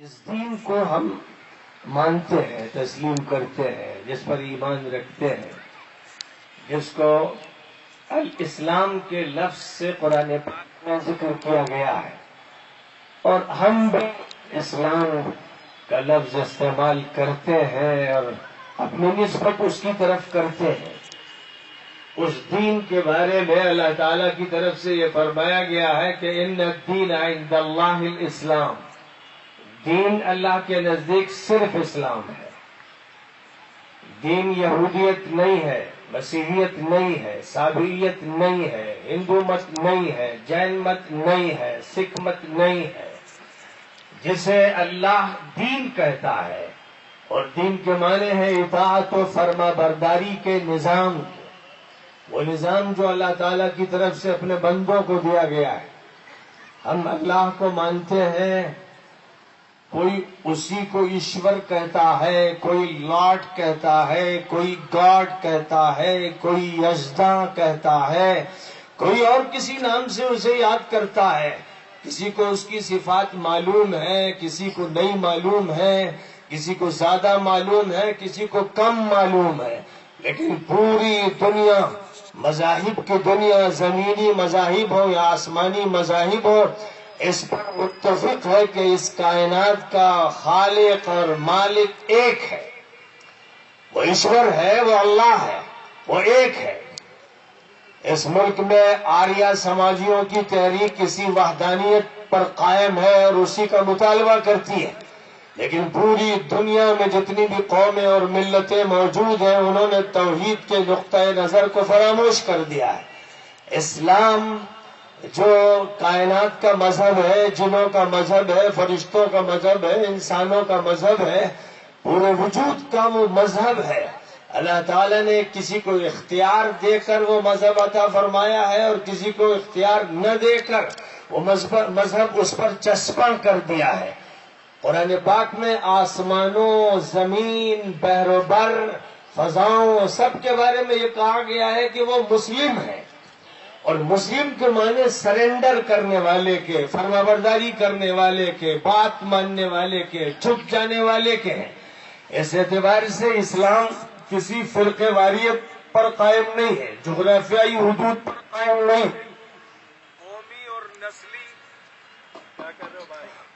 جس دین کو ہم مانتے ہیں، تسلیم کرتے ہیں، جس پر ایمان رکھتے ہیں، جس کو الاسلام کے لفظ سے قرآن پاک میں ذکر کیا گیا ہے، اور ہم بھی اسلام کا لفظ استعمال کرتے ہیں اور اپنی نسبت اس کی طرف کرتے ہیں، اس دین کے بارے میں اللہ تعالیٰ کی طرف سے یہ فرمایا گیا ہے کہ ان الدین عند اللہ الاسلام، دین اللہ کے نزدیک صرف اسلام ہے۔ دین یہودیت نہیں ہے، مسیحیت نہیں ہے، سابعیت نہیں ہے، ہندو مت نہیں ہے، جین مت نہیں ہے، سکھ مت نہیں ہے۔ جسے اللہ دین کہتا ہے، اور دین کے معنی ہے اطاعت و فرما برداری کے نظام، وہ نظام جو اللہ تعالیٰ کی طرف سے اپنے بندوں کو دیا گیا ہے۔ ہم اللہ کو مانتے ہیں، کوئی اسی کو ایشور کہتا ہے، کوئی لاٹ کہتا ہے، کوئی گاڈ کہتا ہے، کوئی یزداں کہتا ہے، کوئی اور کسی نام سے اسے یاد کرتا ہے۔ کسی کو اس کی صفات معلوم ہے، کسی کو نہیں معلوم ہے، کسی کو زیادہ معلوم ہے، کسی کو کم معلوم ہے، لیکن پوری دنیا، مذاہب کی دنیا، زمینی مذاہب ہو یا آسمانی مذاہب ہو، اس پر متفق ہے کہ اس کائنات کا خالق اور مالک ایک ہے، وہ ایشور ہے، وہ اللہ ہے، وہ ایک ہے۔ اس ملک میں آریہ سماجیوں کی تحریک کسی وحدانیت پر قائم ہے اور اسی کا مطالبہ کرتی ہے، لیکن پوری دنیا میں جتنی بھی قومیں اور ملتیں موجود ہیں، انہوں نے توحید کے نقطۂ نظر کو فراموش کر دیا ہے۔ اسلام جو کائنات کا مذہب ہے، جنوں کا مذہب ہے، فرشتوں کا مذہب ہے، انسانوں کا مذہب ہے، پورے وجود کا وہ مذہب ہے۔ اللہ تعالیٰ نے کسی کو اختیار دے کر وہ مذہب عطا فرمایا ہے، اور کسی کو اختیار نہ دے کر وہ مذہب اس پر چسپاں کر دیا ہے۔ قرآن پاک میں آسمانوں، زمین، بحر و بر، فضاؤں، سب کے بارے میں یہ کہا گیا ہے کہ وہ مسلم ہے، اور مسلم کے معنی سرنڈر کرنے والے کے، فرما برداری کرنے والے کے، بات ماننے والے کے، جھک جانے والے کے ہیں۔ اس اعتبار سے اسلام کسی فرقے واریت پر قائم نہیں ہے، جغرافیائی حدود پر قائم نہیں،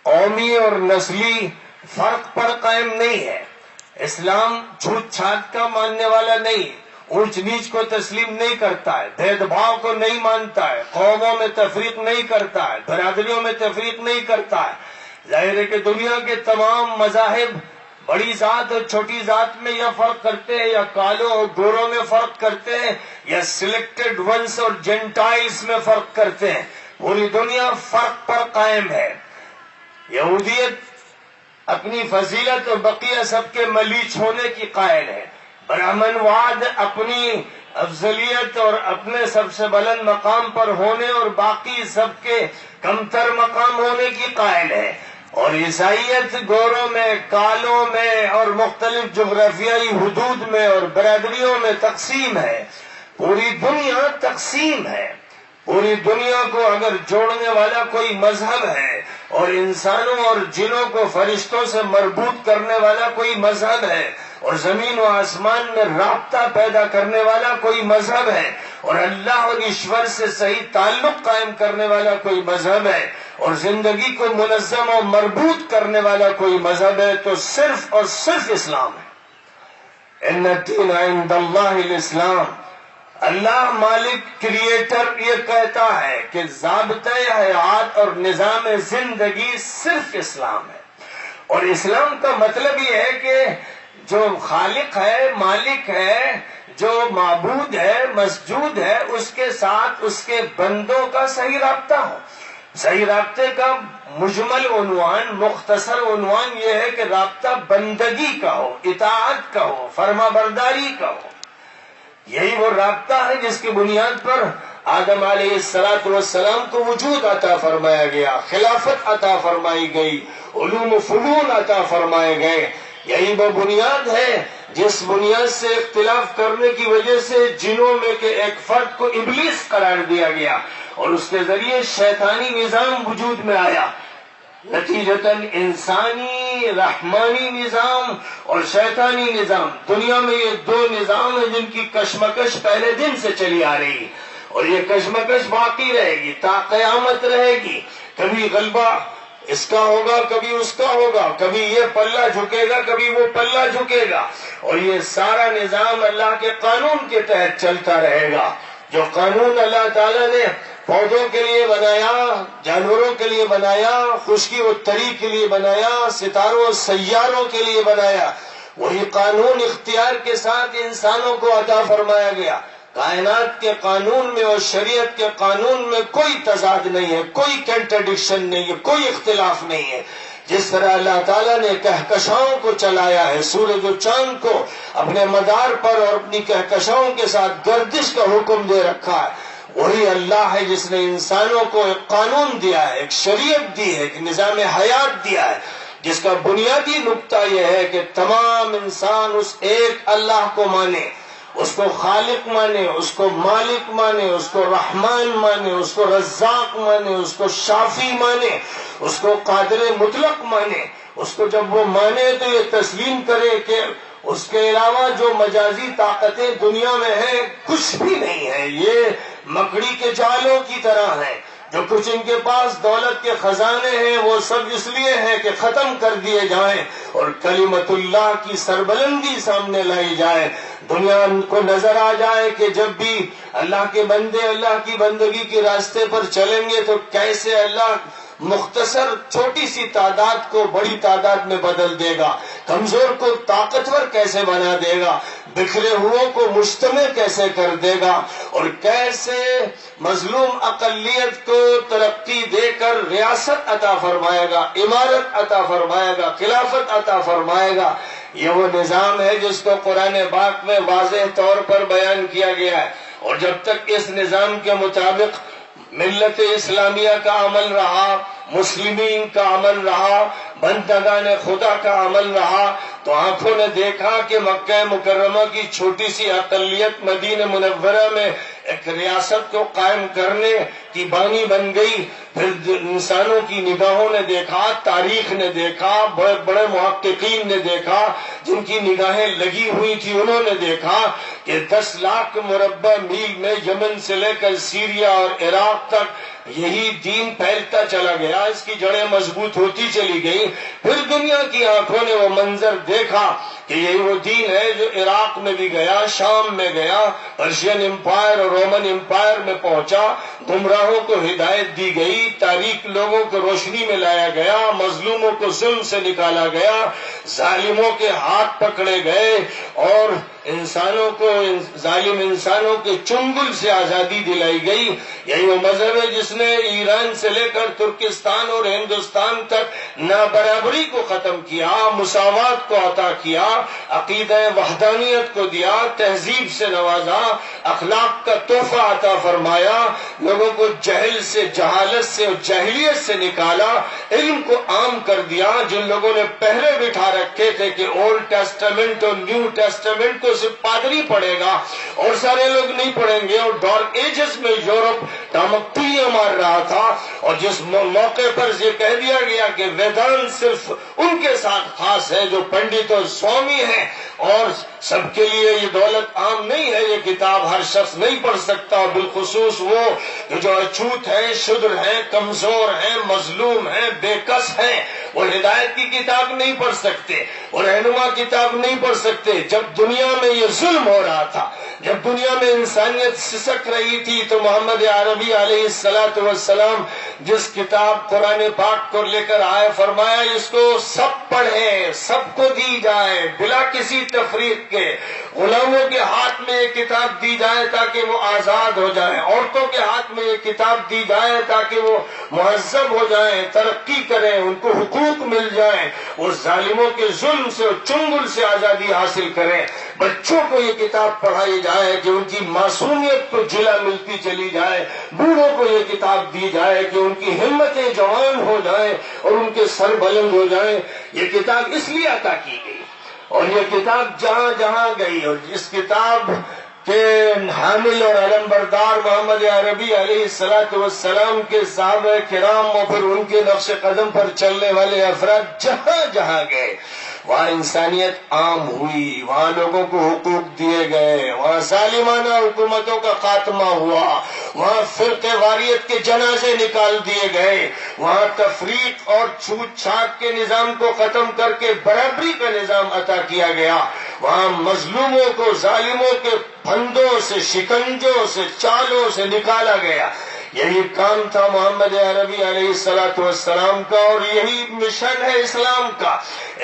قومی اور نسلی فرق پر قائم نہیں ہے۔ اسلام جھوٹ چھاٹ کا ماننے والا نہیں، اونچ نیچ کو تسلیم نہیں کرتا ہے، بھید بھاؤ کو نہیں مانتا ہے، قوموں میں تفریق نہیں کرتا ہے، برادریوں میں تفریق نہیں کرتا ہے۔ ظاہر ہے کہ دنیا کے تمام مذاہب بڑی ذات اور چھوٹی ذات میں یا فرق کرتے ہیں، یا کالوں اور گوروں میں فرق کرتے ہیں، یا سلیکٹڈ ونس اور جینٹائلز میں فرق کرتے ہیں۔ پوری دنیا فرق پر قائم ہے۔ یہودیت اپنی فضیلت اور بقیہ سب کے ملیچ ہونے کی قائل ہے۔ برہمن واد اپنی افضلیت اور اپنے سب سے بلند مقام پر ہونے اور باقی سب کے کمتر مقام ہونے کی قائل ہے، اور عیسائیت گوروں میں، کالوں میں اور مختلف جغرافیائی حدود میں اور برادریوں میں تقسیم ہے۔ پوری دنیا تقسیم ہے۔ پوری دنیا کو اگر جوڑنے والا کوئی مذہب ہے، اور انسانوں اور جنوں کو فرشتوں سے مربوط کرنے والا کوئی مذہب ہے، اور زمین و آسمان میں رابطہ پیدا کرنے والا کوئی مذہب ہے، اور اللہ اور ایشور سے صحیح تعلق قائم کرنے والا کوئی مذہب ہے، اور زندگی کو منظم و مربوط کرنے والا کوئی مذہب ہے، تو صرف اور صرف اسلام ہے۔ ان الدین عند اللہ الاسلام۔ اللہ مالک کریٹر یہ کہتا ہے کہ ضابطۂ حیات اور نظام زندگی صرف اسلام ہے، اور اسلام کا مطلب یہ ہے کہ جو خالق ہے، مالک ہے، جو معبود ہے، مسجود ہے، اس کے ساتھ اس کے بندوں کا صحیح رابطہ ہو۔ صحیح رابطے کا مجمل عنوان، مختصر عنوان یہ ہے کہ رابطہ بندگی کا ہو، اطاعت کا ہو، فرما برداری کا ہو۔ یہی وہ رابطہ ہے جس کی بنیاد پر آدم علیہ السلام کو وجود عطا فرمایا گیا، خلافت عطا فرمائی گئی، علوم و فنون عطا فرمائے گئے۔ یہی وہ بنیاد ہے جس بنیاد سے اختلاف کرنے کی وجہ سے جنوں میں کے ایک فرد کو ابلیس قرار دیا گیا، اور اس کے ذریعے شیطانی نظام وجود میں آیا۔ نتیجتاً انسانی رحمانی نظام اور شیطانی نظام، دنیا میں یہ دو نظام ہیں جن کی کشمکش پہلے دن سے چلی آ رہی ہے، اور یہ کشمکش باقی رہے گی، تا قیامت رہے گی۔ کبھی غلبہ اس کا ہوگا، کبھی اس کا ہوگا، کبھی یہ پلہ جھکے گا، کبھی وہ پلہ جھکے گا، اور یہ سارا نظام اللہ کے قانون کے تحت چلتا رہے گا۔ جو قانون اللہ تعالیٰ نے پودوں کے لیے بنایا، جانوروں کے لیے بنایا، خشکی و تری کے لیے بنایا، ستاروں اور سیاروں کے لیے بنایا، وہی قانون اختیار کے ساتھ انسانوں کو عطا فرمایا گیا۔ کائنات کے قانون میں اور شریعت کے قانون میں کوئی تضاد نہیں ہے، کوئی کنٹرڈکشن نہیں ہے، کوئی اختلاف نہیں ہے۔ جس طرح اللہ تعالیٰ نے کہکشاؤں کو چلایا ہے، سورج و چاند کو اپنے مدار پر اور اپنی کہکشاؤں کے ساتھ گردش کا حکم دے رکھا ہے، وہی اللہ ہے جس نے انسانوں کو ایک قانون دیا ہے، ایک شریعت دی ہے، ایک نظام حیات دیا ہے، جس کا بنیادی نقطہ یہ ہے کہ تمام انسان اس ایک اللہ کو مانے، اس کو خالق مانے، اس کو مالک مانے، اس کو رحمان مانے، اس کو رزاق مانے، اس کو شافی مانے، اس کو قادر مطلق مانے۔ اس کو جب وہ مانے تو یہ تسلیم کرے کہ اس کے علاوہ جو مجازی طاقتیں دنیا میں ہیں کچھ بھی نہیں ہے، یہ مکڑی کے جالوں کی طرح ہیں۔ جو کچھ ان کے پاس دولت کے خزانے ہیں وہ سب اس لیے ہیں کہ ختم کر دیے جائیں اور کلمت اللہ کی سربلندی سامنے لائی جائے، دنیا کو نظر آ جائے کہ جب بھی اللہ کے بندے اللہ کی بندگی کے راستے پر چلیں گے تو کیسے اللہ مختصر چھوٹی سی تعداد کو بڑی تعداد میں بدل دے گا، کمزور کو طاقتور کیسے بنا دے گا، بکھرے ہوئے کو مجتمع کیسے کر دے گا، اور کیسے مظلوم اقلیت کو ترقی دے کر ریاست عطا فرمائے گا، امارت عطا فرمائے گا، خلافت عطا فرمائے گا۔ یہ وہ نظام ہے جس کو قرآن پاک میں واضح طور پر بیان کیا گیا ہے، اور جب تک اس نظام کے مطابق ملت اسلامیہ کا عمل رہا، مسلمین کا عمل رہا، بندگان خدا کا عمل رہا، تو آنکھوں نے دیکھا کہ مکہ مکرمہ کی چھوٹی سی اقلیت مدینہ منورہ میں ایک ریاست کو قائم کرنے کی بانی بن گئی۔ پھر انسانوں کی نگاہوں نے دیکھا، تاریخ نے دیکھا، بڑے بڑے محققین نے دیکھا، جن کی نگاہیں لگی ہوئی تھی انہوں نے دیکھا کہ 10 لاکھ مربع میل میں یمن سے لے کر سیریا اور عراق تک یہی دین پھیلتا چلا گیا، اس کی جڑیں مضبوط ہوتی چلی گئی۔ پھر دنیا کی آنکھوں نے وہ منظر دیکھا کہ یہی وہ دین ہے جو عراق میں بھی گیا، شام میں گیا، پرشین امپائر اور رومن امپائر میں پہنچا، گمراہوں کو ہدایت دی گئی، تاریک لوگوں کو روشنی میں لایا گیا، مظلوموں کو ظلم سے نکالا گیا، ظالموں کے ہاتھ پکڑے گئے، اور انسانوں کو ظالم انسانوں کے چنگل سے آزادی دلائی گئی۔ یہی وہ مذہب ہے جس نے ایران سے لے کر ترکستان اور ہندوستان تک نابرابری کو ختم کیا، مساوات کو عطا کیا، عقیدہ وحدانیت کو دیا، تہذیب سے نوازا، اخلاق کا تحفہ عطا فرمایا، لوگوں کو جہل سے، جہالت سے اور جاہلیت سے نکالا، علم کو عام کر دیا۔ جن لوگوں نے پہرے بٹھا رکھے تھے کہ اولڈ ٹیسٹامنٹ اور نیو ٹیسٹامنٹ کو صرف پادری پڑھے گا اور سارے لوگ نہیں پڑھیں گے، اور ڈارک ایجز میں یورپ ٹامکٹیاں مار رہا تھا، اور جس موقع پر یہ کہہ دیا گیا کہ ویدان صرف ان کے ساتھ خاص ہے جو پنڈت اور سوامی ہیں، اور سب کے لیے یہ دولت عام نہیں ہے، یہ کتاب ہر شخص نہیں پڑھ سکتا، بالخصوص وہ جو اچھوت ہیں، شدر ہیں، کمزور ہیں، مظلوم ہیں، بے کس ہیں، وہ ہدایت کی کتاب نہیں پڑھ سکتے، وہ رہنما کتاب نہیں پڑھ سکتے۔ جب دنیا میں یہ ظلم ہو رہا تھا، جب دنیا میں انسانیت سسک رہی تھی، تو محمد عربی علیہ السلام جس کتاب قرآن پاک کو لے کر آئے، فرمایا اس کو سب پڑھیں، سب کو دی جائے بلا کسی تفریق کے، غلاموں کے ہاتھ میں یہ کتاب دی جائے تاکہ وہ آزاد ہو جائیں، عورتوں کے ہاتھ میں یہ کتاب دی جائے تاکہ وہ مہذب ہو جائیں، ترقی کریں، ان کو حقوق مل جائیں، وہ ظالموں کے ظلم سے اور چنگل سے آزادی حاصل کریں۔ بچوں کو یہ کتاب پڑھائی جائے کہ ان کی معصومیت کو جلا ملتی چلی جائے، بوڑھوں کو یہ کتاب دی جائے کہ ان کی ہمتیں جوان ہو جائیں اور ان کے سر بلند ہو جائیں۔ یہ کتاب اس لیے عطا کی گئی، اور یہ کتاب جہاں جہاں گئی، اور اس کتاب کہ حامل اور علمبردار محمد عربی علیہ السلام کے صحابہ کرام اور پھر ان کے نقش قدم پر چلنے والے افراد جہاں جہاں گئے وہاں انسانیت عام ہوئی، وہاں لوگوں کو حقوق دیے گئے، وہاں ظالمانہ حکومتوں کا خاتمہ ہوا، وہاں فرقے واریت کے جنازے نکال دیے گئے، وہاں تفریق اور چھوٹ چھاٹ کے نظام کو ختم کر کے برابری کا نظام عطا کیا گیا، وہاں مظلوموں کو ظالموں کے پھندوں سے، شکنجوں سے، چالوں سے نکالا گیا۔ یہی کام تھا محمد عربی علیہ السلام کا، اور یہی مشن ہے اسلام کا۔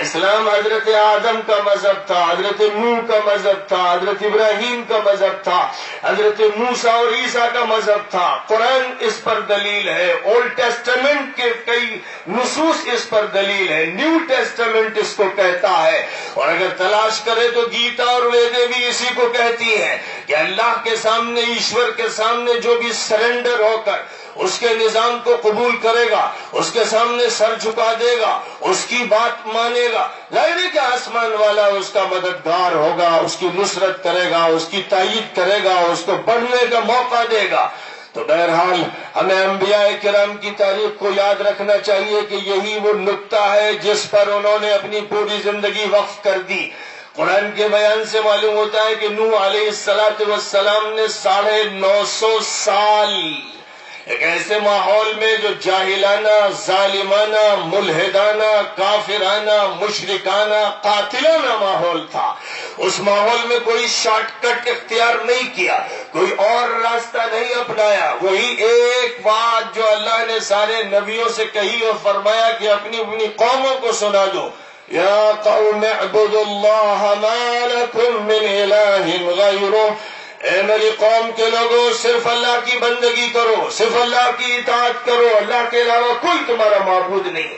اسلام حضرت آدم کا مذہب تھا، حضرت نوح کا مذہب تھا، حضرت ابراہیم کا مذہب تھا، حضرت موسیٰ اور عیسیٰ کا مذہب تھا۔ قرآن اس پر دلیل ہے، اولڈ ٹیسٹمنٹ کے کئی نصوص اس پر دلیل ہے، نیو ٹیسٹمنٹ اس کو کہتا ہے، اور اگر تلاش کرے تو گیتا اور ویدیں بھی اسی کو کہتی ہیں کہ اللہ کے سامنے، ایشور کے سامنے جو بھی سرنڈر ہو کر اس کے نظام کو قبول کرے گا، اس کے سامنے سر جھکا دے گا، اس کی بات مانے گا، ظاہر ہے کہ آسمان والا اس کا مددگار ہوگا، اس کی نصرت کرے گا، اس کی تائید کرے گا، اس کو بڑھنے کا موقع دے گا۔ تو بہرحال ہمیں انبیاء کرام کی تاریخ کو یاد رکھنا چاہیے کہ یہی وہ نقطہ ہے جس پر انہوں نے اپنی پوری زندگی وقف کر دی۔ قرآن کے بیان سے معلوم ہوتا ہے کہ نوح علیہ السلام نے 950 سال ایک ایسے ماحول میں جو جاہلانہ، ظالمانہ، ملحدانہ، کافرانہ، مشرکانہ، قاتلانہ ماحول تھا، اس ماحول میں کوئی شارٹ کٹ اختیار نہیں کیا، کوئی اور راستہ نہیں اپنایا، وہی ایک بات جو اللہ نے سارے نبیوں سے کہی اور فرمایا کہ اپنی قوموں کو سنا دو، یا قوم اعبدوا اللہ ما لکم من الہ غیرہ، اے میری قوم کے لوگوں صرف اللہ کی بندگی کرو، صرف اللہ کی اطاعت کرو، اللہ کے علاوہ کوئی تمہارا معبود نہیں۔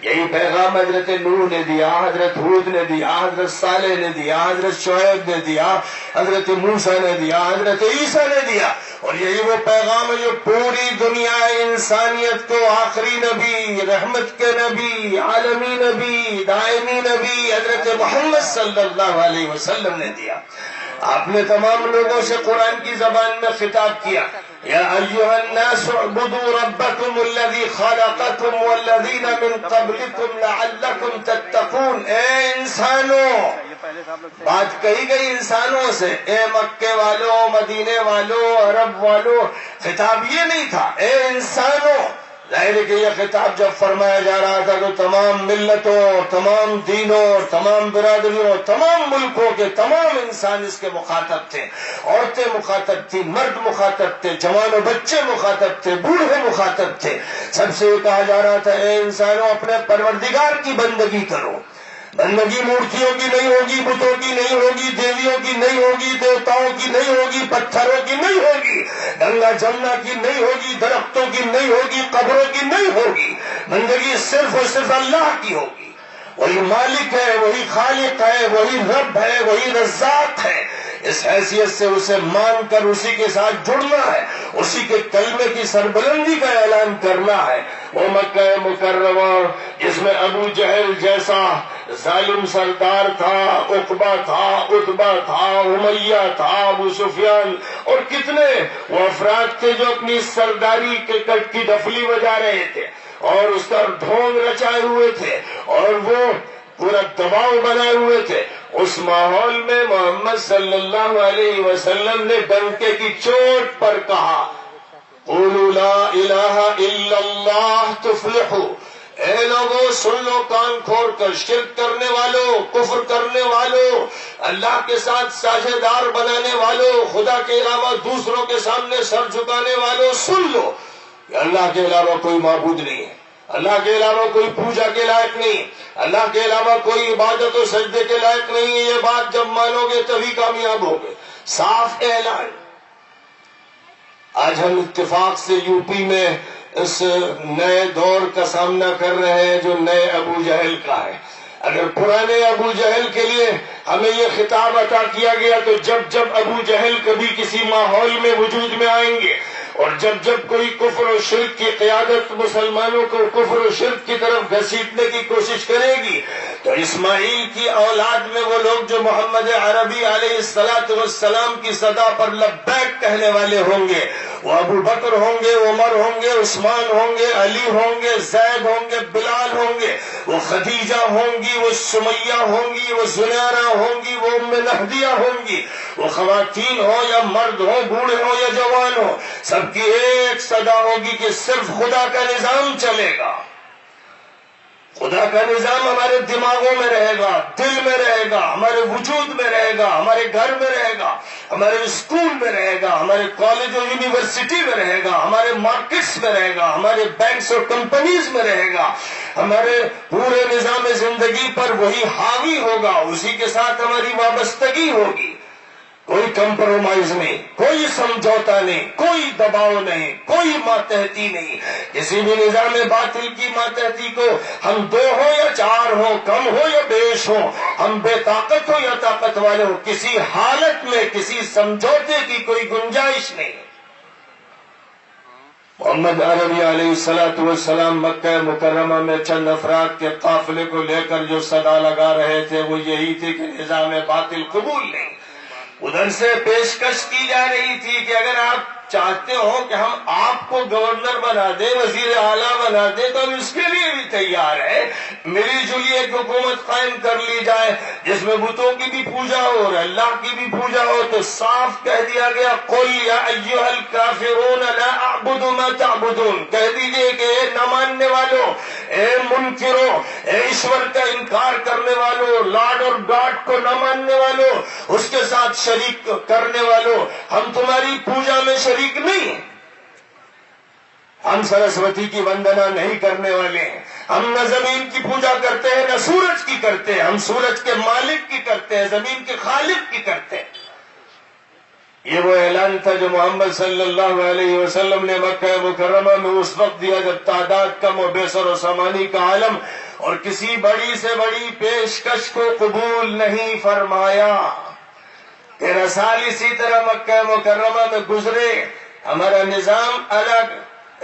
یہی پیغام حضرت نوح نے دیا، حضرت ہود نے دیا، حضرت صالح نے دیا، حضرت شعیب نے دیا، حضرت موسیٰ نے دیا، حضرت عیسیٰ نے دیا، اور یہی وہ پیغام ہے جو پوری دنیا انسانیت کو آخری نبی، رحمت کے نبی، عالمی نبی، دائمی نبی حضرت محمد صلی اللہ علیہ وسلم نے دیا۔ آپ نے تمام لوگوں سے قرآن کی زبان میں خطاب کیا، یا ایھا الناس اعبدوا ربکم الذی خلقکم والذین من قبلکم لعلکم تتقون، اے انسانوں، بات کہی گئی انسانوں سے، اے مکے والوں، مدینے والوں، عرب والوں، خطاب یہ نہیں تھا اے انسانوں۔ ظاہر ہے کہ یہ خطاب جب فرمایا جا رہا تھا تو تمام ملتوں، تمام دینوں، تمام برادریوں، تمام ملکوں کے تمام انسان اس کے مخاطب تھے، عورتیں مخاطب تھی، مرد مخاطب تھے، جوان و بچے مخاطب تھے، بوڑھے مخاطب تھے، سب سے یہ کہا جا رہا تھا اے انسانوں اپنے پروردگار کی بندگی کرو۔ بندگی مورتیوں کی نہیں ہوگی، بتوں کی نہیں ہوگی، دیویوں کی نہیں ہوگی، دیوتاؤں کی نہیں ہوگی، پتھروں کی نہیں ہوگی، گنگا جمنا کی نہیں ہوگی، درختوں کی نہیں ہوگی، قبروں کی نہیں ہوگی، بندگی صرف اور صرف اللہ کی ہوگی۔ وہی مالک ہے، وہی خالق ہے، وہی رب ہے، وہی رزاق ہے۔ اس حیثیت سے اسے مان کر اسی کے ساتھ جڑنا ہے، اسی کے کلمے کی سربلندی کا اعلان کرنا ہے۔ وہ مکہ مکرمہ جس میں ابو جہل جیسا ظالم سردار تھا، عقبہ تھا، عتبہ تھا، امیہ تھا، ابو سفیان، اور کتنے وہ افراد تھے جو اپنی سرداری کے کٹ کی ڈفلی بجا رہے تھے اور اس کا ڈھونگ رچائے ہوئے تھے اور وہ پورا دباؤ بنائے ہوئے تھے۔ اس ماحول میں محمد صلی اللہ علیہ وسلم نے ڈنکے کی چوٹ پر کہا، قولوا لا الہ الا اللہ تفلحوا، اے لوگوں سن لو کان کھول کر، شرک کرنے والوں، کفر کرنے والوں، اللہ کے ساتھ ساجھیدار بنانے والوں، خدا کے علاوہ دوسروں کے سامنے سر جھکانے والوں، سن لو کہ اللہ کے علاوہ کوئی معبود نہیں ہے، اللہ کے علاوہ کوئی پوجا کے لائق نہیں، اللہ کے علاوہ کوئی عبادت و سجدے کے لائق نہیں ہے۔ یہ بات جب مانو گے تبھی کامیاب ہوگے۔ صاف اعلان۔ آج ہم اتفاق سے یو پی میں اس نئے دور کا سامنا کر رہے ہیں جو نئے ابو جہل کا ہے۔ اگر پرانے ابو جہل کے لیے ہمیں یہ خطاب عطا کیا گیا تو جب جب ابو جہل کبھی کسی ماحول میں وجود میں آئیں گے اور جب جب کوئی کفر و شرک کی قیادت مسلمانوں کو کفر و شرک کی طرف گھسیٹنے کی کوشش کرے گی تو اسماعیل کی اولاد میں وہ لوگ جو محمد عربی علیہ السلام کی صدا پر لبیک کہنے والے ہوں گے، وہ ابو بکر ہوں گے، عمر ہوں گے، عثمان ہوں گے، علی ہوں گے، زید ہوں گے، بلال ہوں گے، وہ خدیجہ ہوں گی، وہ سمیہ ہوں گی، وہ زنیرہ ہوں گی، وہ ام نہدیہ ہوں گی، وہ خواتین ہوں یا مرد ہوں، بوڑھے ہوں یا جوان ہوں، سب کی ایک صدا ہوگی کہ صرف خدا کا نظام چلے گا۔ خدا کا نظام ہمارے دماغوں میں رہے گا، دل میں رہے گا، ہمارے وجود میں رہے گا، ہمارے گھر میں رہے گا، ہمارے اسکول میں رہے گا، ہمارے کالج اور یونیورسٹی میں رہے گا، ہمارے مارکیٹس میں رہے گا، ہمارے بینکس اور کمپنیز میں رہے گا، ہمارے پورے نظام زندگی پر وہی حاوی ہوگا، اسی کے ساتھ ہماری وابستگی ہوگی۔ کوئی کمپرومائز نہیں، کوئی سمجھوتا نہیں، کوئی دباؤ نہیں، کوئی ماتحتی نہیں۔ کسی بھی نظام باطل کی ماتحتی کو ہم 2 ہوں یا 4 ہوں، کم ہو یا بیش ہوں، ہم بے طاقت ہو یا طاقت والے ہوں، کسی حالت میں کسی سمجھوتے کی کوئی گنجائش نہیں۔ محمد عربی علیہ السلام مکہ مکرمہ میں چند افراد کے قافلے کو لے کر جو صدا لگا رہے تھے وہ یہی تھی کہ نظام باطل قبول نہیں۔ ادھر سے پیشکش کی جا رہی تھی کہ اگر آپ چاہتے ہو کہ ہم آپ کو گورنر بنا دیں، وزیر اعلیٰ بنا دیں، تو ہم اس کے لیے بھی تیار ہیں۔ ملی جلی ایک حکومت قائم کر لی جائے جس میں بتوں کی بھی پوجا ہو اور اللہ کی بھی پوجا ہو، تو صاف کہہ دیا گیا قل یا ایھا الکافرون لا اعبد ما تعبدون، کہہ دیجئے کہ اے نہ ماننے والوں، اے منکروں، اے ایشور کا انکار کرنے والوں، لارڈ اور گاڈ کو نہ ماننے والوں، اس کے ساتھ شریک کرنے والوں، ہم تمہاری پوجا میں شریک نہیں ہیں۔ ہم سرسوتی کی وندنا نہیں کرنے والے ہیں، ہم نہ زمین کی پوجا کرتے ہیں نہ سورج کی کرتے ہیں، ہم سورج کے مالک کی کرتے ہیں، زمین کے خالق کی کرتے ہیں۔ یہ وہ اعلان تھا جو محمد صلی اللہ علیہ وسلم نے مکہ مکرمہ میں اس وقت دیا جب تعداد کم و بیسر و سامانی کا عالم اور کسی بڑی سے بڑی پیشکش کو قبول نہیں فرمایا۔ 13 سال اسی طرح مکہ مکرمہ میں گزرے، ہمارا نظام الگ،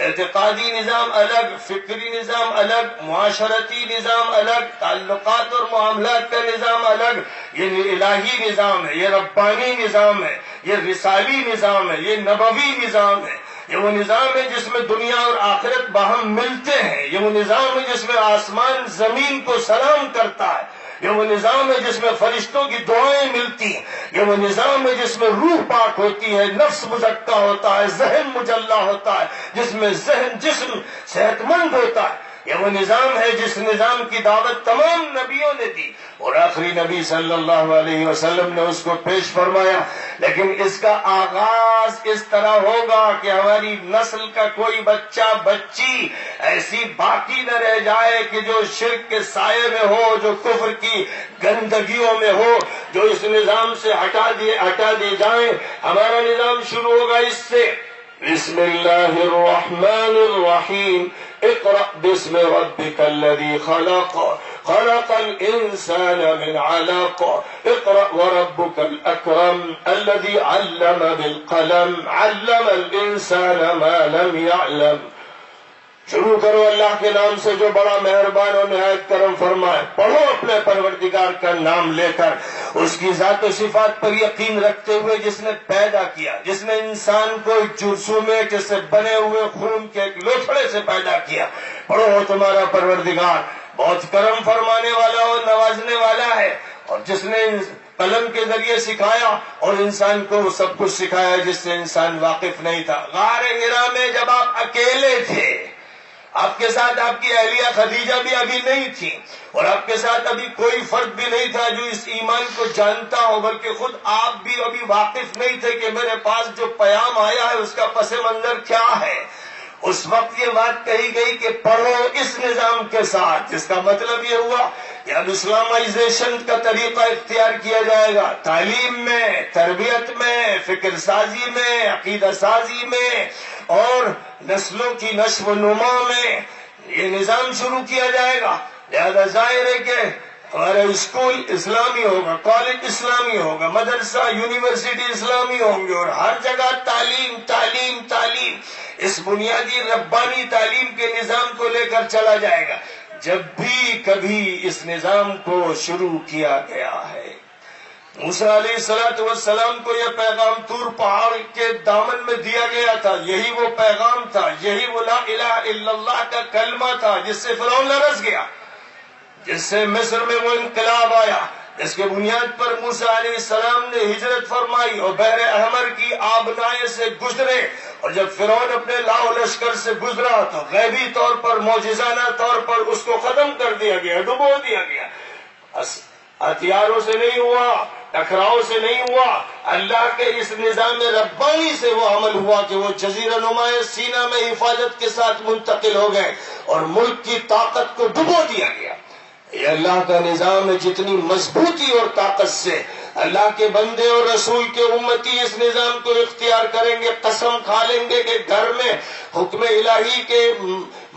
اعتقادی نظام الگ، فکری نظام الگ، معاشرتی نظام الگ، تعلقات اور معاملات کا نظام الگ۔ یہ الہی نظام ہے، یہ ربانی نظام ہے، یہ رسالی نظام ہے، یہ نبوی نظام ہے۔ یہ وہ نظام ہے جس میں دنیا اور آخرت باہم ملتے ہیں، یہ وہ نظام ہے جس میں آسمان زمین کو سلام کرتا ہے، یہ وہ نظام ہے جس میں فرشتوں کی دعائیں ملتی ہیں، یہ وہ نظام ہے جس میں روح پاک ہوتی ہے، نفس مزکا ہوتا ہے، ذہن مجلہ ہوتا ہے، جس میں جسم صحت مند ہوتا ہے۔ یہ وہ نظام ہے جس نظام کی دعوت تمام نبیوں نے دی اور آخری نبی صلی اللہ علیہ وسلم نے اس کو پیش فرمایا۔ لیکن اس کا آغاز اس طرح ہوگا کہ ہماری نسل کا کوئی بچہ بچی ایسی باقی نہ رہ جائے کہ جو شرک کے سائے میں ہو، جو کفر کی گندگیوں میں ہو، جو اس نظام سے ہٹا دی جائیں۔ ہمارا نظام شروع ہوگا اس سے، بسم اللہ الرحمن الرحیم، اقرأ باسم ربک الذی خلق، خلق الانسان من علق، اقرأ وربک الاکرم الذی علم بالقلم، علم الانسان ما لم یعلم۔ شروع کرو اللہ کے نام سے جو بڑا مہربان اور نہایت کرم فرمائے۔ پڑھو اپنے پروردگار کا نام لے کر، اس کی ذات و صفات پر یقین رکھتے ہوئے جس نے پیدا کیا، جس نے انسان کو جرثومے کے سے بنے ہوئے خون کے ایک لوتھڑے سے پیدا کیا۔ پڑھو تمہارا پروردگار بہت کرم فرمانے والا اور نوازنے والا ہے، اور جس نے قلم کے ذریعے سکھایا اور انسان کو وہ سب کچھ سکھایا جس سے انسان واقف نہیں تھا۔ غار حرا میں جب آپ اکیلے تھے، آپ کے ساتھ آپ کی اہلیہ خدیجہ بھی ابھی نہیں تھی، اور آپ کے ساتھ ابھی کوئی فرد بھی نہیں تھا جو اس ایمان کو جانتا ہو، بلکہ خود آپ بھی ابھی واقف نہیں تھے کہ میرے پاس جو پیام آیا ہے اس کا پس منظر کیا ہے۔ اس وقت یہ بات کہی گئی کہ پڑھو اس نظام کے ساتھ، جس کا مطلب یہ ہوا کہ اب اسلامائزیشن کا طریقہ اختیار کیا جائے گا، تعلیم میں، تربیت میں، فکر سازی میں، عقیدہ سازی میں اور نسلوں کی نشو و نما میں یہ نظام شروع کیا جائے گا۔ لہذا ظاہر ہے کہ ہمارا اسکول اسلامی ہوگا، کالج اسلامی ہوگا، مدرسہ یونیورسٹی اسلامی ہوں گے، اور ہر جگہ تعلیم تعلیم تعلیم، اس بنیادی ربانی تعلیم کے نظام کو لے کر چلا جائے گا۔ جب بھی کبھی اس نظام کو شروع کیا گیا ہے، موسیٰ علیہ السلام کو یہ پیغام طور پہاڑ کے دامن میں دیا گیا تھا، یہی وہ پیغام تھا، یہی وہ لا الہ الا اللہ کا کلمہ تھا جس سے فرعون لرز گیا، جس سے مصر میں وہ انقلاب آیا، جس کے بنیاد پر موسیٰ علیہ السلام نے ہجرت فرمائی اور بحر احمر کی آبنائے سے گزرے، اور جب فرعون اپنے لاؤ لشکر سے گزرا تو غیبی طور پر معجزانہ طور پر اس کو ختم کر دیا گیا، ڈبو دیا گیا۔ ہتھیاروں سے نہیں ہوا، ٹکراؤ سے نہیں ہوا، اللہ کے اس نظام ربانی سے وہ عمل ہوا کہ وہ جزیرہ نما سینا میں حفاظت کے ساتھ منتقل ہو گئے اور ملک کی طاقت کو ڈبو دیا گیا۔ یہ اللہ کا نظام ہے، جتنی مضبوطی اور طاقت سے اللہ کے بندے اور رسول کے امتی اس نظام کو اختیار کریں گے، قسم کھا لیں گے کہ گھر میں حکم الہی کے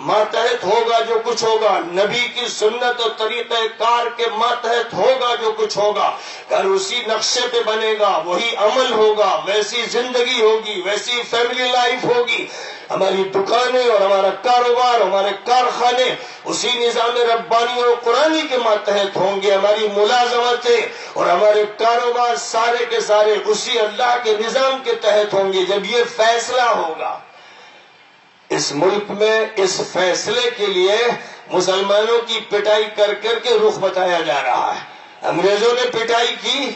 ماتحت ہوگا جو کچھ ہوگا، نبی کی سنت اور طریقہ کار کے ماتحت ہوگا جو کچھ ہوگا، گھر اسی نقشے پہ بنے گا، وہی عمل ہوگا، ویسی زندگی ہوگی، ویسی فیملی لائف ہوگی، ہماری دکانیں اور ہمارا کاروبار، ہمارے کارخانے اسی نظام ربانی اور قرآنی کے ماتحت ہوں گے، ہماری ملازمتیں اور ہمارے کاروبار سارے کے سارے اسی اللہ کے نظام کے تحت ہوں گے۔ جب یہ فیصلہ ہوگا اس ملک میں، اس فیصلے کے لیے مسلمانوں کی پٹائی کر کر کے رخ بتایا جا رہا ہے۔ انگریزوں نے پٹائی کی،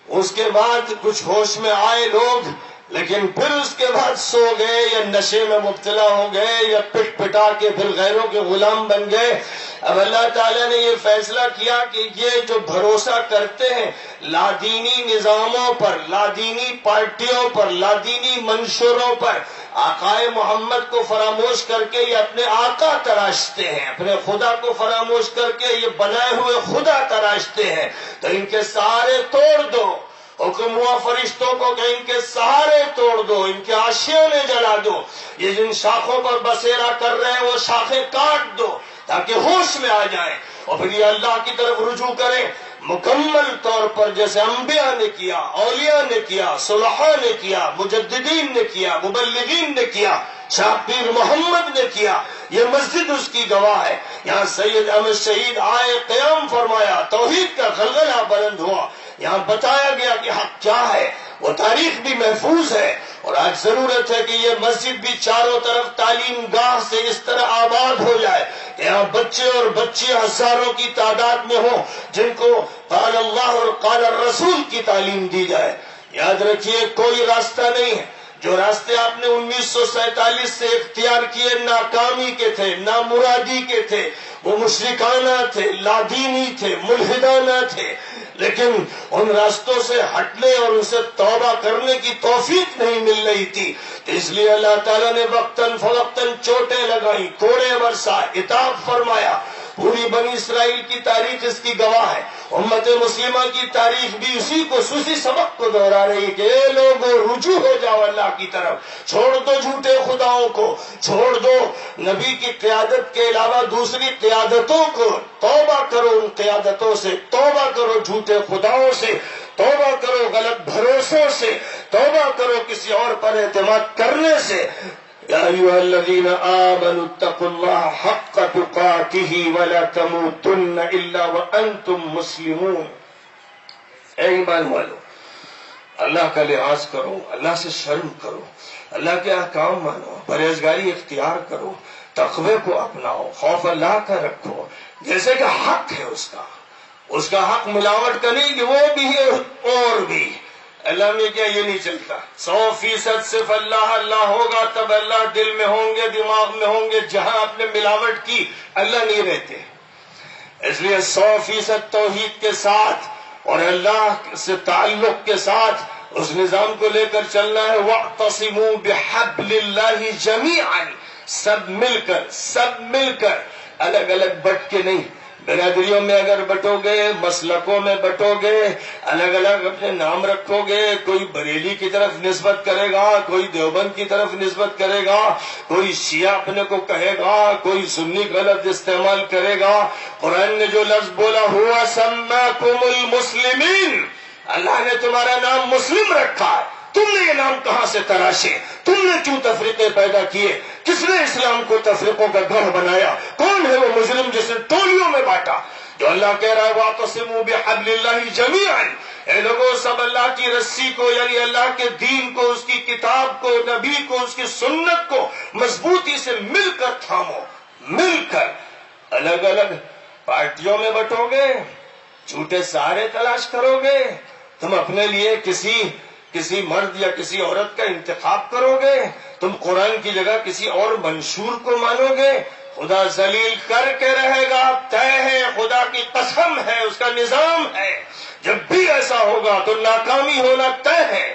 اس کے بعد کچھ ہوش میں آئے لوگ، لیکن پھر اس کے بعد سو گئے یا نشے میں مبتلا ہو گئے یا پٹ پٹا کے پھر غیروں کے غلام بن گئے۔ اب اللہ تعالیٰ نے یہ فیصلہ کیا کہ یہ جو بھروسہ کرتے ہیں لادینی نظاموں پر، لادینی پارٹیوں پر، لادینی منشوروں پر، آقائے محمد کو فراموش کر کے یہ اپنے آقا تراشتے ہیں، اپنے خدا کو فراموش کر کے یہ بنائے ہوئے خدا تراشتے ہیں، تو ان کے سہارے توڑ دو۔ حکم ہوا فرشتوں کو کہ ان کے سہارے توڑ دو، ان کے آشیانے جلا دو، یہ جن شاخوں پر بسیرا کر رہے ہیں وہ شاخیں کاٹ دو تاکہ ہوش میں آ جائیں اور پھر یہ اللہ کی طرف رجوع کریں مکمل طور پر، جیسے انبیاء نے کیا، اولیاء نے کیا، صلحاء نے کیا، مجددین نے کیا، مبلغین نے کیا، شاہ پیر محمد نے کیا۔ یہ مسجد اس کی گواہ ہے، یہاں سید احمد شہید آئے، قیام فرمایا، توحید کا غلغلہ بلند ہوا، یہاں بتایا گیا کہ حق کیا ہے، وہ تاریخ بھی محفوظ ہے۔ اور آج ضرورت ہے کہ یہ مسجد بھی چاروں طرف تعلیم گاہ سے اس طرح آباد ہو جائے کہ یہاں بچے اور بچیاں ہزاروں کی تعداد میں ہوں جن کو قال اللہ اور قال الرسول کی تعلیم دی جائے۔ یاد رکھیے کوئی راستہ نہیں ہے، جو راستے آپ نے 1947 سے اختیار کیے ناکامی کے تھے، نامرادی کے تھے، وہ مشرکانہ تھے، لادینی تھے، ملحدانہ تھے، لیکن ان راستوں سے ہٹنے اور ان سے توبہ کرنے کی توفیق نہیں مل رہی تھی، تو اس لیے اللہ تعالیٰ نے وقتاً فوقتاً چوٹیں لگائیں، کوڑے برسائے، عتاب فرمایا۔ پوری بنی اسرائیل کی تاریخ اس کی گواہ ہے، امت مسلمہ کی تاریخ بھی اسی سبق کو دہرا رہی ہے کہ اے لوگو رجوع ہو جاؤ اللہ کی طرف، چھوڑ دو جھوٹے خداؤں کو، چھوڑ دو نبی کی قیادت کے علاوہ دوسری قیادتوں کو، توبہ کرو ان قیادتوں سے، توبہ کرو جھوٹے خداؤں سے، توبہ کرو غلط بھروسوں سے، توبہ کرو کسی اور پر اعتماد کرنے سے۔ یا ایھا الذین آمنوا اتقوا اللہ حق تقاتہ ولا تموتن الا وانتم مسلمون۔ اے ایمان والو، اللہ کا لحاظ کرو، اللہ سے شرم کرو، اللہ کے احکام مانو، پرہیزگاری اختیار کرو، تقوی کو اپناؤ، خوف اللہ کا رکھو، جیسے کہ حق ہے اس کا حق ملاوٹ کا نہیں کہ وہ بھی ہے اور بھی۔ اللہ میں کیا یہ نہیں چلتا، 100% صرف اللہ اللہ ہوگا تب اللہ دل میں ہوں گے، دماغ میں ہوں گے، جہاں آپ نے ملاوٹ کی اللہ نہیں رہتے۔ اس لیے 100% توحید کے ساتھ اور اللہ سے تعلق کے ساتھ اس نظام کو لے کر چلنا ہے۔ وَاعْتَصِمُوا بِحَبْلِ اللَّهِ جَمِيعًا، سب مل کر الگ الگ بٹ کے نہیں، برادریوں میں اگر بٹو گے، مسلکوں میں بٹو گے، الگ الگ اپنے نام رکھو گے، کوئی بریلی کی طرف نسبت کرے گا، کوئی دیوبند کی طرف نسبت کرے گا، کوئی شیعہ اپنے کو کہے گا، کوئی سنی غلط استعمال کرے گا۔ قرآن نے جو لفظ بولا ہوا سماکم المسلمین، اللہ نے تمہارا نام مسلم رکھا ہے۔ تم نے یہ نام کہاں سے تراشے؟ تم نے کیوں تفریقے پیدا کیے؟ کس نے اسلام کو تفریقوں کا گڑھ بنایا؟ کون ہے وہ مجرم جس نے ٹولیوں میں بانٹا؟ جو اللہ کہہ رہا ہے وَاعْتَصِمُوا بِحَبْلِ اللَّهِ جَمِيعًا، اے لوگوں سب اللہ کی رسی کو، یعنی اللہ کے دین کو، اس کی کتاب کو، نبی کو، اس کی سنت کو مضبوطی سے مل کر تھامو۔ مل کر الگ الگ پارٹیوں میں بٹو گے، جھوٹے سہارے تلاش کرو گے، تم اپنے لیے کسی مرد یا کسی عورت کا انتخاب کرو گے، تم قرآن کی جگہ کسی اور منشور کو مانو گے، خدا ذلیل کر کے رہے گا، طے ہے، خدا کی قسم ہے، اس کا نظام ہے۔ جب بھی ایسا ہوگا تو ناکامی ہونا طے ہے۔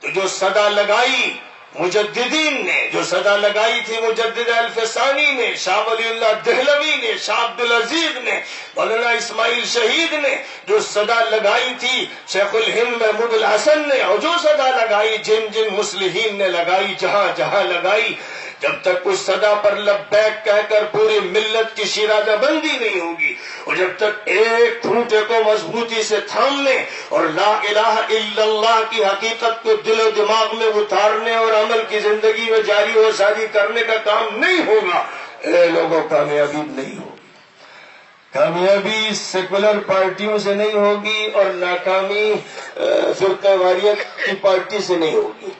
تو جو صدا لگائی مجددین نے، جو صدا لگائی تھی مجدد الفسانی نے، شاہ ولی اللہ دہلوی نے، شاہ عبدالعزیز نے، مولانا اسماعیل شہید نے، جو صدا لگائی تھی شیخ الہند محمود الحسن نے، اور جو صدا لگائی جن مصلحین نے لگائی، جہاں جہاں لگائی، جب تک اس صدا پر لبیک کہہ کر پوری ملت کی شیرازہ بندی نہیں ہوگی، اور جب تک ایک ٹھونٹے کو مضبوطی سے تھامنے اور لا الہ الا اللہ کی حقیقت کو دل و دماغ میں اتارنے اور عمل کی زندگی میں جاری و ساری کرنے کا کام نہیں ہوگا، اے لوگوں کامیابی نہیں ہوگی۔ کامیابی سیکولر پارٹیوں سے نہیں ہوگی، اور ناکامی فرقہ واریت کی پارٹی سے نہیں ہوگی۔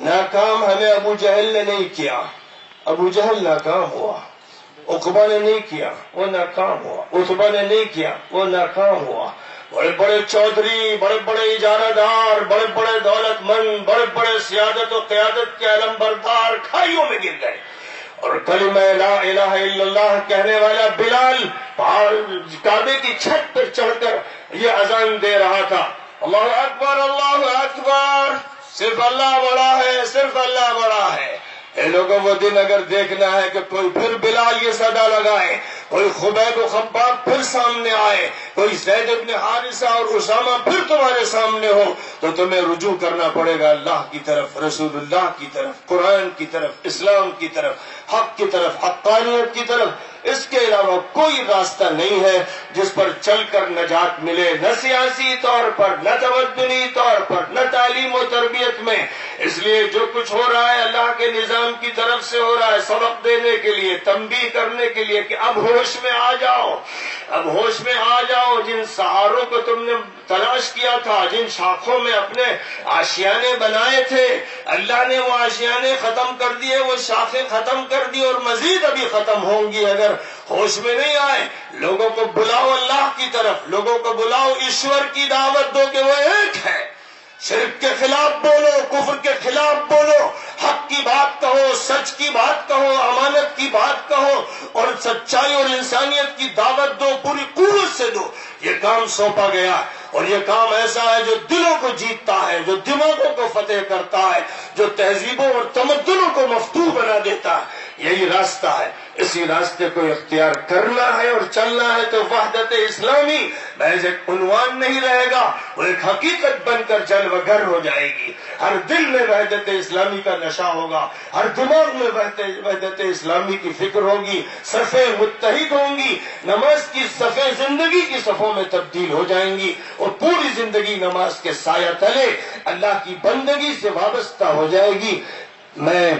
ناکام ہمیں ابو جہل نے نہیں کیا، ابو جہل ناکام ہوا۔ عقبہ نے نہیں کیا، وہ ناکام ہوا۔ عتبہ نے نہیں کیا، وہ ناکام ہوا۔ بڑے بڑے چودھری، بڑے بڑے اجارہ دار، بڑے بڑے دولت مند، بڑے بڑے سیادت و قیادت کے علم بردار کھائیوں میں گر گئے، اور کلمہ لا الہ الا اللہ کہنے والا بلال کعبے کی چھت پر چڑھ کر یہ اذان دے رہا تھا، اللہ اکبر اللہ اکبر، صرف اللہ بڑا ہے، صرف اللہ بڑا ہے۔ اے لوگوں وہ دن اگر دیکھنا ہے کہ کوئی پھر بلال یہ صدا لگائے، کوئی خبیب و خباب پھر سامنے آئے، کوئی زید ابن حارثہ اور اسامہ پھر تمہارے سامنے ہو، تو تمہیں رجوع کرنا پڑے گا اللہ کی طرف، رسول اللہ کی طرف، قرآن کی طرف، اسلام کی طرف، حق کی طرف، حقانیت کی طرف۔ اس کے علاوہ کوئی راستہ نہیں ہے جس پر چل کر نجات ملے، نہ سیاسی طور پر، نہ تمدنی طور پر، نہ تعلیم و تربیت میں۔ اس لیے جو کچھ ہو رہا ہے اللہ کے نظام کی طرف سے ہو رہا ہے، سبق دینے کے لیے، تنبیہ کرنے کے لیے کہ اب ہوش میں آ جاؤ، اب ہوش میں آ جاؤ۔ جن سہاروں کو تم نے تلاش کیا تھا، جن شاخوں میں اپنے آشیانے بنائے تھے، اللہ نے وہ آشیانے ختم کر دیے، وہ شاخیں ختم کر دی، اور مزید ابھی ختم ہوں گی اگر ہوش میں نہیں آئے۔ لوگوں کو بلاؤ اللہ کی طرف، لوگوں کو بلاؤ، ایشور کی دعوت دو کہ وہ ایک ہے۔ شرک کے خلاف بولو، کفر کے خلاف بولو، حق کی بات کہو، سچ کی بات کہو، امانت کی بات کہو، اور سچائی اور انسانیت کی دعوت دو، پوری قوت سے دو۔ یہ کام سونپا گیا، اور یہ کام ایسا ہے جو دلوں کو جیتتا ہے، جو دماغوں کو فتح کرتا ہے، جو تہذیبوں اور تمدنوں کو مفتوح بنا دیتا ہے۔ یہی راستہ ہے، اسی راستے کو اختیار کرنا ہے اور چلنا ہے تو وحدت اسلامی محض ایک عنوان نہیں رہے گا، وہ ایک حقیقت بن کر جلوہ گر ہو جائے گی۔ ہر دل میں وحدت اسلامی کا نشہ ہوگا، ہر دماغ میں وحدت اسلامی کی فکر ہوگی، صفیں متحد ہوں گی، نماز کی صفیں زندگی کی صفوں میں تبدیل ہو جائیں گی، اور پوری زندگی نماز کے سایہ تلے اللہ کی بندگی سے وابستہ ہو جائے گی۔ میں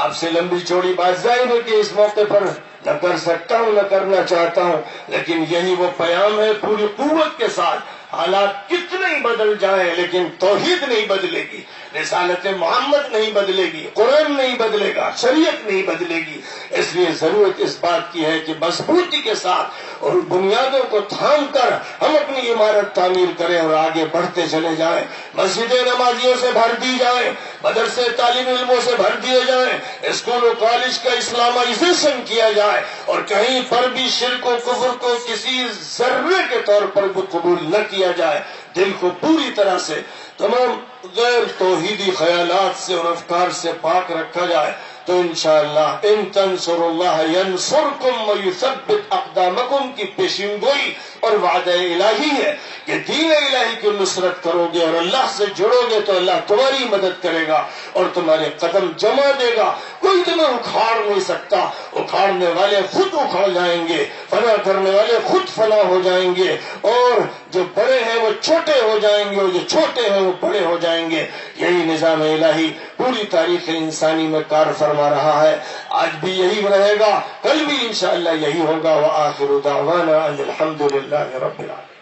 آپ سے لمبی چوڑی بات ظاہر ہے کہ اس موقع پر نہ کر سکتا ہوں، نہ کرنا چاہتا ہوں، لیکن یہی وہ پیام ہے پوری قوت کے ساتھ۔ حالات کتنے ہی بدل جائیں لیکن توحید نہیں بدلے گی، رسالت محمد نہیں بدلے گی، قرآن نہیں بدلے گا، شریعت نہیں بدلے گی۔ اس لیے ضرورت اس بات کی ہے کہ مضبوطی کے ساتھ اور بنیادوں کو تھام کر ہم اپنی عمارت تعمیر کریں اور آگے بڑھتے چلے جائیں۔ مسجدیں نمازیوں سے بھر دی جائیں، مدرسے طالب علموں سے بھر دیے جائیں، اسکول و کالج کا اسلامائزیشن کیا جائے، اور کہیں پر بھی شرک و کفر کو کسی ذرے کے طور پر بھی قبول نہ کیا جائے۔ دل کو پوری طرح سے تمام غیر توحیدی خیالات سے اور افکار سے پاک رکھا جائے، تو انشاءاللہ ان تنصروا اللہ ینصرکم ویثبت اقدامکم کی پیشین گوئی اور وعدہ الہی ہے کہ دین الہی کی نصرت کرو گے اور اللہ سے جڑو گے تو اللہ تمہاری مدد کرے گا اور تمہارے قدم جما دے گا. کوئی تمہیں اکھاڑ نہیں سکتا. اکھاڑنے والے خود اکھڑ جائیں گے, فنا کرنے والے خود فنا ہو جائیں گے, اور جو بڑے ہیں وہ چھوٹے ہو جائیں گے اور جو چھوٹے ہیں وہ بڑے ہو جائیں گے. یہی نظام الہی پوری تاریخ انسانی میں کار فرما رہا ہے. آج بھی یہی رہے گا, کل بھی انشاءاللہ یہی ہوگا. وآخر دعوانا ان الحمد للہ رب العالمین.